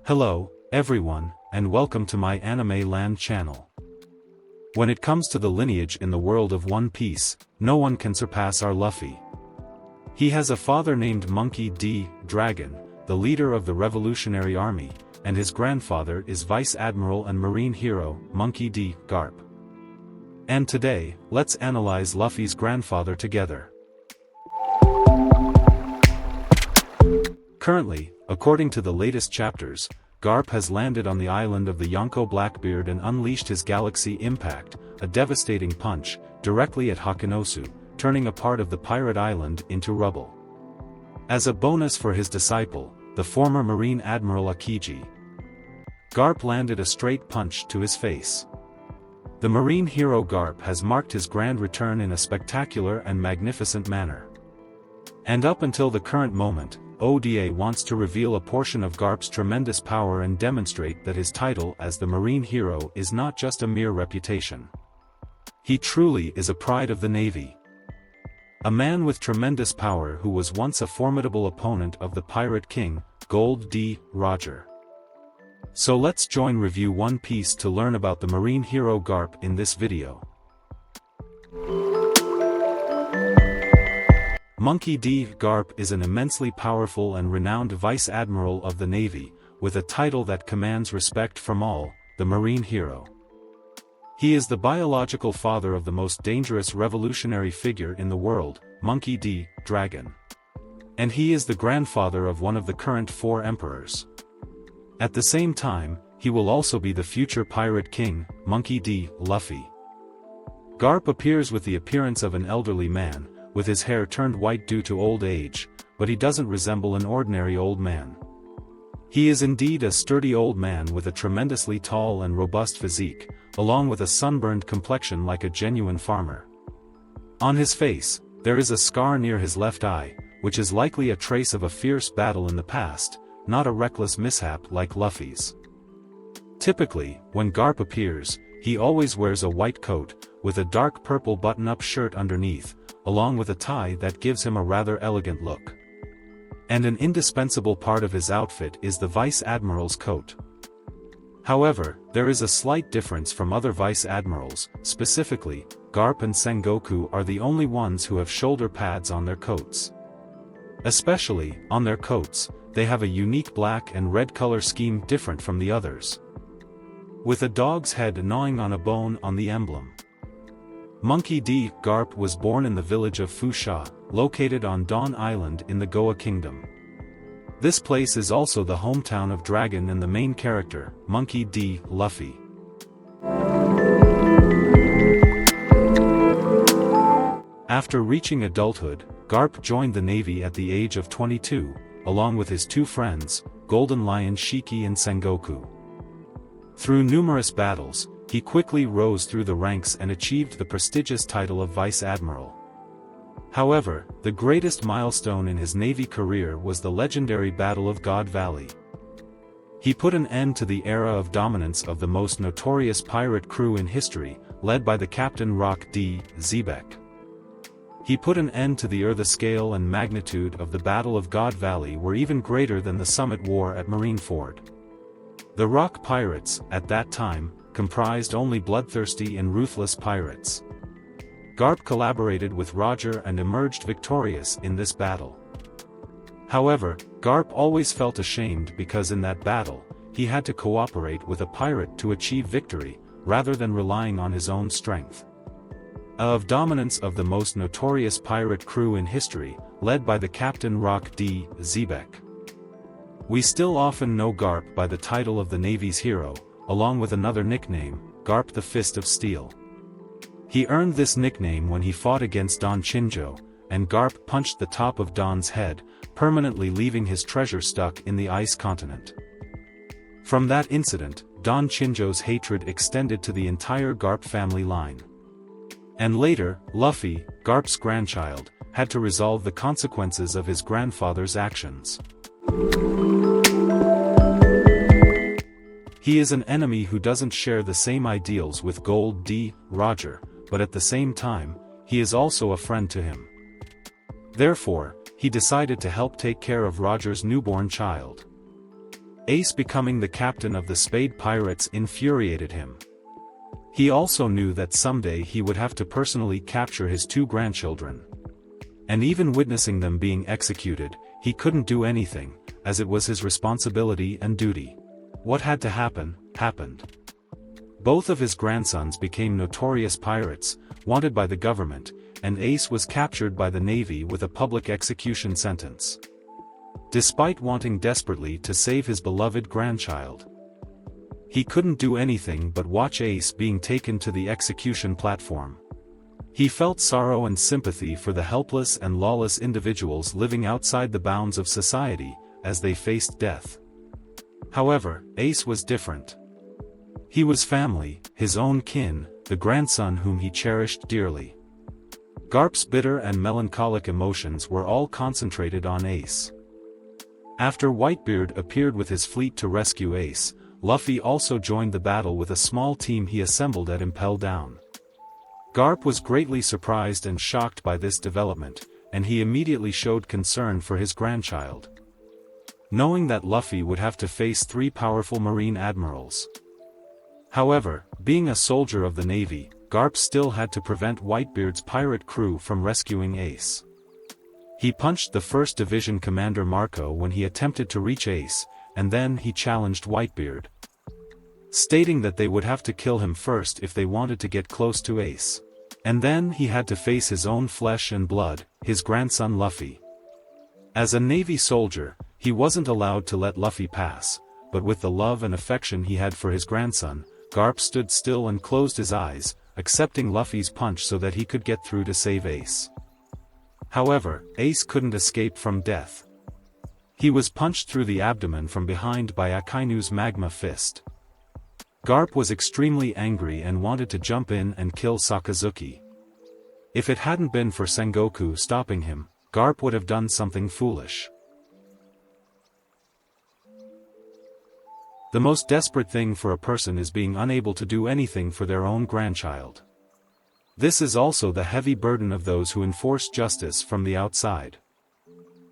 Hello, everyone, and welcome to my Anime Land channel. When it comes to the lineage in the world of One Piece, no one can surpass our Luffy. He has a father named Monkey D. Dragon, the leader of the Revolutionary Army, and his grandfather is Vice Admiral and Marine hero, Monkey D. Garp. And today, let's analyze Luffy's grandfather together. Currently, according to the latest chapters, Garp has landed on the island of the Yonko Blackbeard and unleashed his Galaxy Impact, a devastating punch, directly at Hachinosu, turning a part of the pirate island into rubble. As a bonus for his disciple, the former Marine Admiral Aokiji, Garp landed a straight punch to his face. The Marine hero Garp has marked his grand return in a spectacular and magnificent manner. And up until the current moment, Oda wants to reveal a portion of Garp's tremendous power and demonstrate that his title as the Marine hero is not just a mere reputation. He truly is a pride of the Navy. A man with tremendous power who was once a formidable opponent of the Pirate King, Gol D. Roger. So let's join Review One Piece to learn about the Marine hero Garp in this video. Monkey D. Garp is an immensely powerful and renowned Vice Admiral of the Navy, with a title that commands respect from all, the Marine hero. He is the biological father of the most dangerous revolutionary figure in the world, Monkey D. Dragon. And he is the grandfather of one of the current 4 emperors. At the same time, he will also be the future Pirate King, Monkey D. Luffy. Garp appears with the appearance of an elderly man, with his hair turned white due to old age, but he doesn't resemble an ordinary old man. He is indeed a sturdy old man with a tremendously tall and robust physique, along with a sunburned complexion like a genuine farmer. On his face, there is a scar near his left eye, which is likely a trace of a fierce battle in the past, not a reckless mishap like Luffy's. Typically, when Garp appears, he always wears a white coat, with a dark purple button-up shirt underneath, along with a tie that gives him a rather elegant look. And an indispensable part of his outfit is the Vice Admiral's coat. However, there is a slight difference from other Vice Admirals, specifically, Garp and Sengoku are the only ones who have shoulder pads on their coats. Especially, on their coats, they have a unique black and red color scheme different from the others, with a dog's head gnawing on a bone on the emblem. Monkey D. Garp was born in the village of Fusha, located on Dawn Island in the Goa Kingdom. This place is also the hometown of Dragon and the main character, Monkey D. Luffy. After reaching adulthood, Garp joined the Navy at the age of 22, along with his 2 friends, Golden Lion Shiki and Sengoku. Through numerous battles, he quickly rose through the ranks and achieved the prestigious title of Vice Admiral. However, the greatest milestone in his Navy career was the legendary Battle of God Valley. He put an end to the era of dominance of the most notorious pirate crew in history, led by the Captain Rock D. Xebec. He put an end to the scale and magnitude of the Battle of God Valley were even greater than the Summit War at Marineford. The Rock Pirates, at that time, comprised only bloodthirsty and ruthless pirates. Garp collaborated with Roger and emerged victorious in this battle. However, Garp always felt ashamed because in that battle, he had to cooperate with a pirate to achieve victory, rather than relying on his own strength. Of dominance of the most notorious pirate crew in history, led by the Captain Rock D. Xebec. We still often know Garp by the title of the Navy's hero, along with another nickname, Garp the Fist of Steel. He earned this nickname when he fought against Don Chinjo, and Garp punched the top of Don's head, permanently leaving his treasure stuck in the ice continent. From that incident, Don Chinjo's hatred extended to the entire Garp family line. And later, Luffy, Garp's grandchild, had to resolve the consequences of his grandfather's actions. He is an enemy who doesn't share the same ideals with Gol D. Roger, but at the same time, he is also a friend to him. Therefore, he decided to help take care of Roger's newborn child. Ace becoming the captain of the Spade Pirates infuriated him. He also knew that someday he would have to personally capture his 2 grandchildren. And even witnessing them being executed, he couldn't do anything, as it was his responsibility and duty. What had to happen, happened. Both of his grandsons became notorious pirates, wanted by the government, and Ace was captured by the Navy with a public execution sentence. Despite wanting desperately to save his beloved grandchild, he couldn't do anything but watch Ace being taken to the execution platform. He felt sorrow and sympathy for the helpless and lawless individuals living outside the bounds of society, as they faced death. However, Ace was different. He was family, his own kin, the grandson whom he cherished dearly. Garp's bitter and melancholic emotions were all concentrated on Ace. After Whitebeard appeared with his fleet to rescue Ace, Luffy also joined the battle with a small team he assembled at Impel Down. Garp was greatly surprised and shocked by this development, and he immediately showed concern for his grandchild. Knowing that Luffy would have to face 3 powerful Marine admirals. However, being a soldier of the Navy, Garp still had to prevent Whitebeard's pirate crew from rescuing Ace. He punched the 1st Division Commander Marco when he attempted to reach Ace, and then he challenged Whitebeard, stating that they would have to kill him first if they wanted to get close to Ace. And then he had to face his own flesh and blood, his grandson Luffy. As a Navy soldier, he wasn't allowed to let Luffy pass, but with the love and affection he had for his grandson, Garp stood still and closed his eyes, accepting Luffy's punch so that he could get through to save Ace. However, Ace couldn't escape from death. He was punched through the abdomen from behind by Akainu's magma fist. Garp was extremely angry and wanted to jump in and kill Sakazuki. If it hadn't been for Sengoku stopping him, Garp would have done something foolish. The most desperate thing for a person is being unable to do anything for their own grandchild. This is also the heavy burden of those who enforce justice from the outside.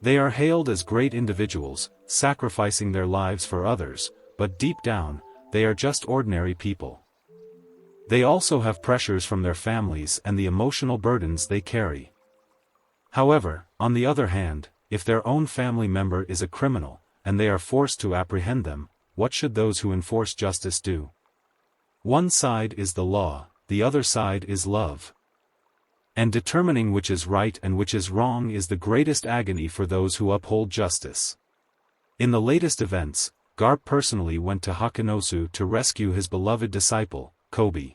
They are hailed as great individuals, sacrificing their lives for others, but deep down, they are just ordinary people. They also have pressures from their families and the emotional burdens they carry. However, on the other hand, if their own family member is a criminal, and they are forced to apprehend them, what should those who enforce justice do? One side is the law, the other side is love. And determining which is right and which is wrong is the greatest agony for those who uphold justice. In the latest events, Garp personally went to Hachinosu to rescue his beloved disciple, Kobe.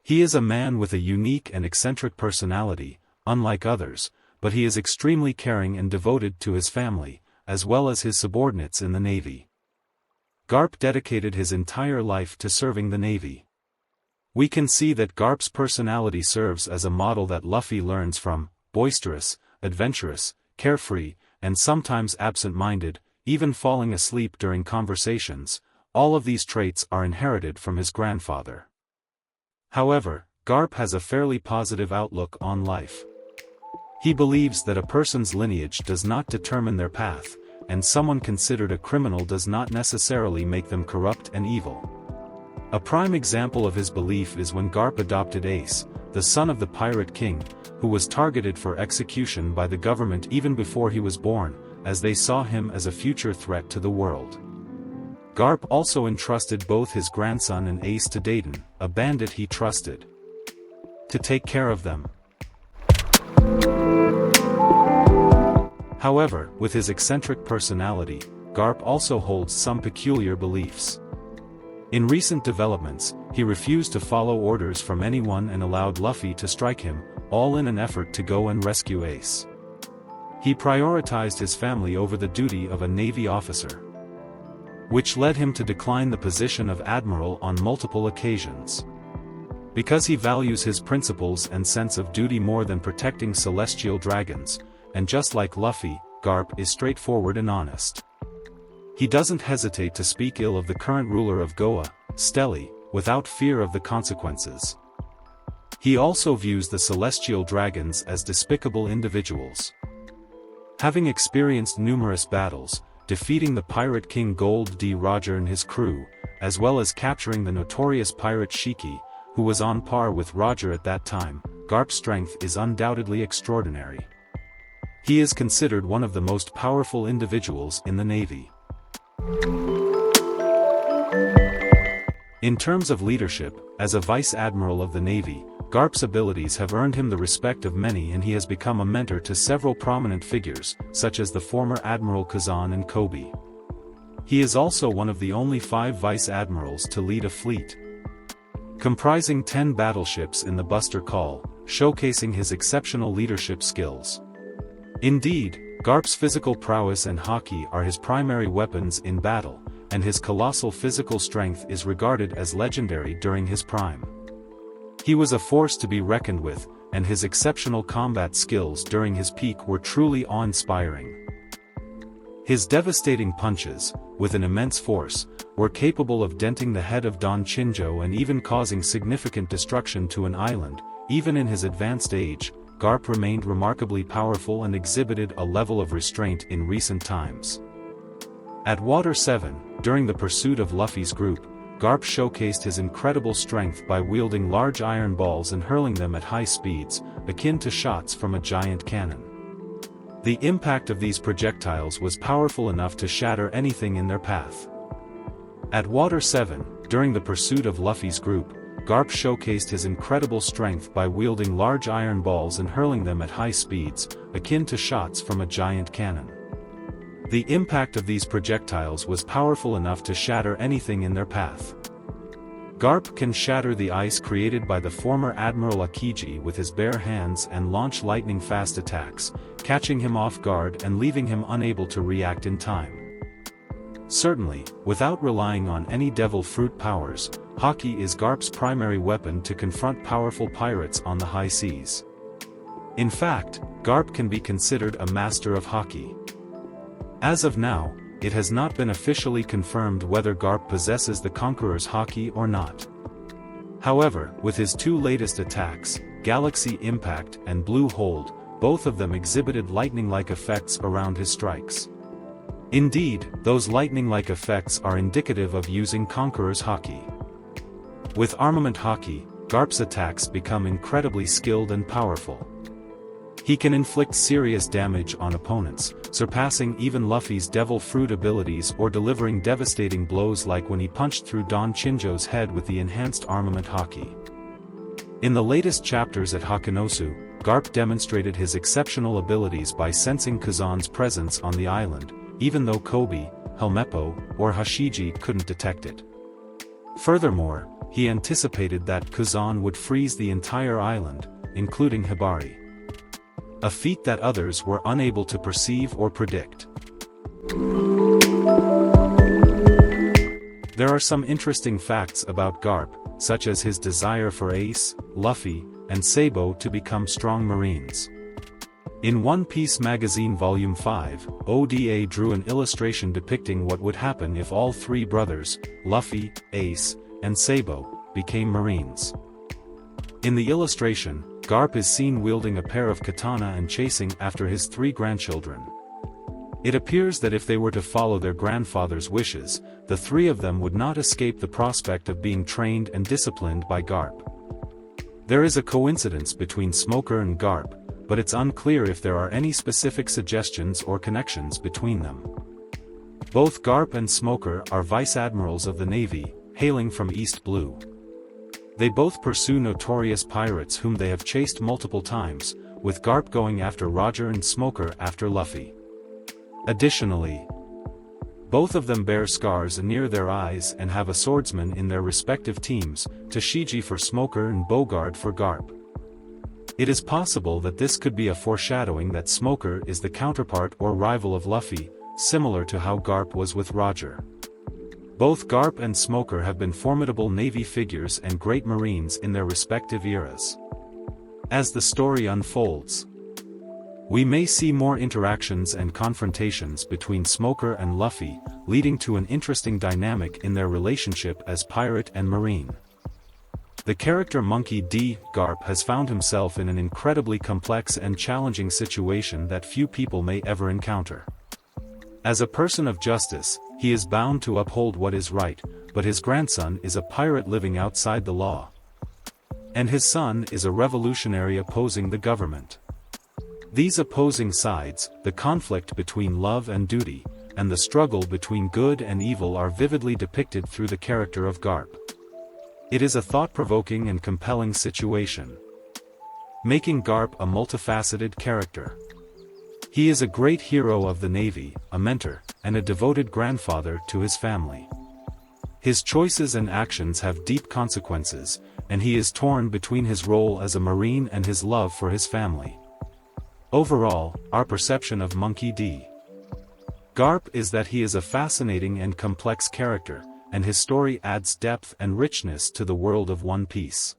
He is a man with a unique and eccentric personality, unlike others, but he is extremely caring and devoted to his family, as well as his subordinates in the Navy. Garp dedicated his entire life to serving the Navy. We can see that Garp's personality serves as a model that Luffy learns from: boisterous, adventurous, carefree, and sometimes absent-minded, even falling asleep during conversations. All of these traits are inherited from his grandfather. However, Garp has a fairly positive outlook on life. He believes that a person's lineage does not determine their path, and someone considered a criminal does not necessarily make them corrupt and evil. A prime example of his belief is when Garp adopted Ace, the son of the Pirate King, who was targeted for execution by the government even before he was born, as they saw him as a future threat to the world. Garp also entrusted both his grandson and Ace to Dayton, a bandit he trusted, to take care of them. However, with his eccentric personality, Garp also holds some peculiar beliefs. In recent developments, he refused to follow orders from anyone and allowed Luffy to strike him, all in an effort to go and rescue Ace. He prioritized his family over the duty of a Navy officer, which led him to decline the position of Admiral on multiple occasions. Because he values his principles and sense of duty more than protecting celestial dragons, and just like Luffy, Garp is straightforward and honest. He doesn't hesitate to speak ill of the current ruler of Goa, Stelly, without fear of the consequences. He also views the celestial dragons as despicable individuals. Having experienced numerous battles, defeating the pirate king Gol D Roger and his crew, as well as capturing the notorious pirate Shiki, who was on par with Roger at that time. Garp's strength is undoubtedly extraordinary. He is considered one of the most powerful individuals in the Navy. In terms of leadership, as a Vice Admiral of the Navy, Garp's abilities have earned him the respect of many, and he has become a mentor to several prominent figures, such as the former Admiral Kazan and Kobe. He is also one of the only 5 Vice Admirals to lead a fleet, comprising 10 battleships in the Buster Call, showcasing his exceptional leadership skills. Indeed, Garp's physical prowess and haki are his primary weapons in battle, and his colossal physical strength is regarded as legendary during his prime. He was a force to be reckoned with, and his exceptional combat skills during his peak were truly awe-inspiring. His devastating punches, with an immense force, were capable of denting the head of Don Chinjo and even causing significant destruction to an island. Even in his advanced age, Garp remained remarkably powerful and exhibited a level of restraint in recent times. At Water 7, during the pursuit of Luffy's group, Garp showcased his incredible strength by wielding large iron balls and hurling them at high speeds, akin to shots from a giant cannon. The impact of these projectiles was powerful enough to shatter anything in their path. At Water 7, during the pursuit of Luffy's group, Garp showcased his incredible strength by wielding large iron balls and hurling them at high speeds, akin to shots from a giant cannon. The impact of these projectiles was powerful enough to shatter anything in their path. Garp can shatter the ice created by the former Admiral Aokiji with his bare hands and launch lightning-fast attacks, catching him off guard and leaving him unable to react in time. Certainly, without relying on any devil fruit powers, haki is Garp's primary weapon to confront powerful pirates on the high seas. In fact, Garp can be considered a master of haki. As of now, it has not been officially confirmed whether Garp possesses the Conqueror's haki or not. However, with his 2 latest attacks, Galaxy Impact and Blue Hold, both of them exhibited lightning-like effects around his strikes. Indeed, those lightning-like effects are indicative of using Conqueror's haki. With armament haki, Garp's attacks become incredibly skilled and powerful. He can inflict serious damage on opponents, surpassing even Luffy's devil fruit abilities or delivering devastating blows like when he punched through Don Chinjo's head with the enhanced armament haki. In the latest chapters at Hachinosu, Garp demonstrated his exceptional abilities by sensing Kazan's presence on the island, even though Kobe, Helmeppo, or Hachiji couldn't detect it. Furthermore, he anticipated that Kazan would freeze the entire island, including Hibari, a feat that others were unable to perceive or predict. There are some interesting facts about Garp, such as his desire for Ace, Luffy, and Sabo to become strong Marines. In One Piece Magazine Volume 5, ODA drew an illustration depicting what would happen if all 3 brothers, Luffy, Ace, and Sabo, became Marines. In the illustration, Garp is seen wielding a pair of katana and chasing after his 3 grandchildren. It appears that if they were to follow their grandfather's wishes, the 3 of them would not escape the prospect of being trained and disciplined by Garp. There is a coincidence between Smoker and Garp, but it's unclear if there are any specific suggestions or connections between them. Both Garp and Smoker are Vice Admirals of the Navy, hailing from East Blue. They both pursue notorious pirates whom they have chased multiple times, with Garp going after Roger and Smoker after Luffy. Additionally, both of them bear scars near their eyes and have a swordsman in their respective teams, Tashigi for Smoker and Bogard for Garp. It is possible that this could be a foreshadowing that Smoker is the counterpart or rival of Luffy, similar to how Garp was with Roger. Both Garp and Smoker have been formidable Navy figures and great Marines in their respective eras. As the story unfolds, we may see more interactions and confrontations between Smoker and Luffy, leading to an interesting dynamic in their relationship as pirate and Marine. The character Monkey D. Garp has found himself in an incredibly complex and challenging situation that few people may ever encounter. As a person of justice, he is bound to uphold what is right, but his grandson is a pirate living outside the law. And his son is a revolutionary opposing the government. These opposing sides, the conflict between love and duty, and the struggle between good and evil are vividly depicted through the character of Garp. It is a thought-provoking and compelling situation, making Garp a multifaceted character. He is a great hero of the Navy, a mentor, and a devoted grandfather to his family. His choices and actions have deep consequences, and he is torn between his role as a Marine and his love for his family. Overall, our perception of Monkey D. Garp is that he is a fascinating and complex character, and his story adds depth and richness to the world of One Piece.